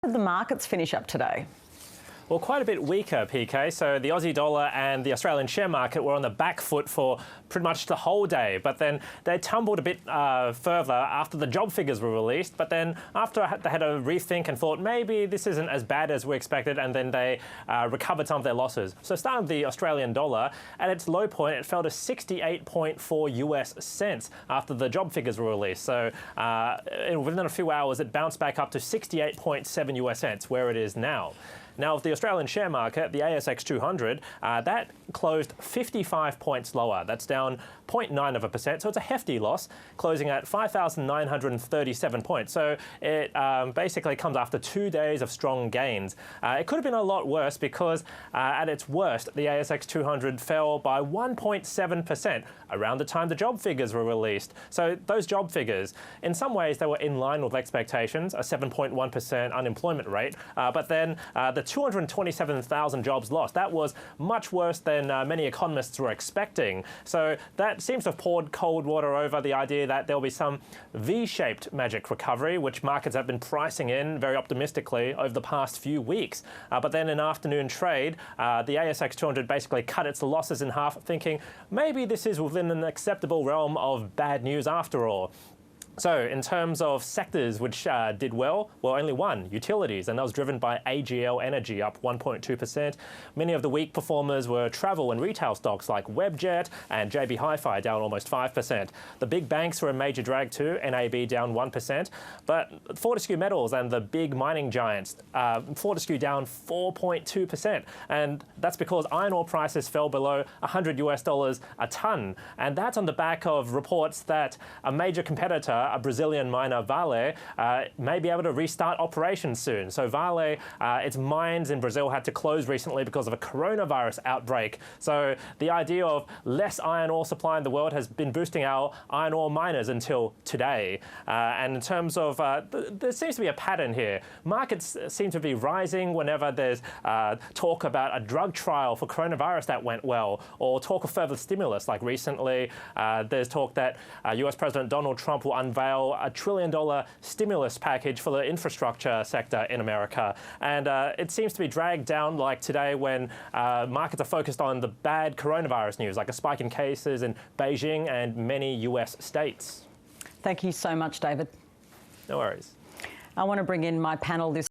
Did the markets finish up today? Well, quite a bit weaker, PK. So the Aussie dollar and the Australian share market were on the back foot for pretty much the whole day. But then they tumbled a bit further after the job figures were released. But then after they had a rethink and thought maybe this isn't as bad as we expected, and then they recovered some of their losses. So starting with the Australian dollar, at its low point, it fell to 68.4 US cents after the job figures were released. So within a few hours, it bounced back up to 68.7 US cents, where it is now. Now, with the Australian share market, the ASX 200, that closed 55 points lower. That's down 0.9%, so it's a hefty loss, closing at 5,937 points. So it basically comes after 2 days of strong gains. It could have been a lot worse because at its worst, the ASX 200 fell by 1.7% around the time the job figures were released. So those job figures, in some ways, they were in line with expectations, a 7.1% unemployment rate, but then the 227,000 jobs lost. That was much worse than many economists were expecting. So that seems to have poured cold water over the idea that there'll be some V-shaped magic recovery, which markets have been pricing in very optimistically over the past few weeks. But then in afternoon trade, the ASX 200 basically cut its losses in half, thinking maybe this is within an acceptable realm of bad news after all. So in terms of sectors which did well only one, utilities, and that was driven by AGL Energy, up 1.2%. Many of the weak performers were travel and retail stocks like Webjet and JB Hi-Fi, down almost 5%. The big banks were a major drag too, NAB down 1%. But Fortescue Metals and the big mining giants, Fortescue down 4.2%. And that's because iron ore prices fell below $100 a tonne. And that's on the back of reports that a major competitor, a Brazilian miner, Vale, may be able to restart operations soon. So Vale, its mines in Brazil had to close recently because of a coronavirus outbreak. So the idea of less iron ore supply in the world has been boosting our iron ore miners until today. And in terms of, there seems to be a pattern here. Markets seem to be rising whenever there's talk about a drug trial for coronavirus that went well, or talk of further stimulus. Like recently, there's talk that US President Donald Trump will unveil a $1 trillion stimulus package for the infrastructure sector in America. And it seems to be dragged down like today when markets are focused on the bad coronavirus news, like a spike in cases in Beijing and many US states. Thank you so much, David. No worries. I want to bring in my panel this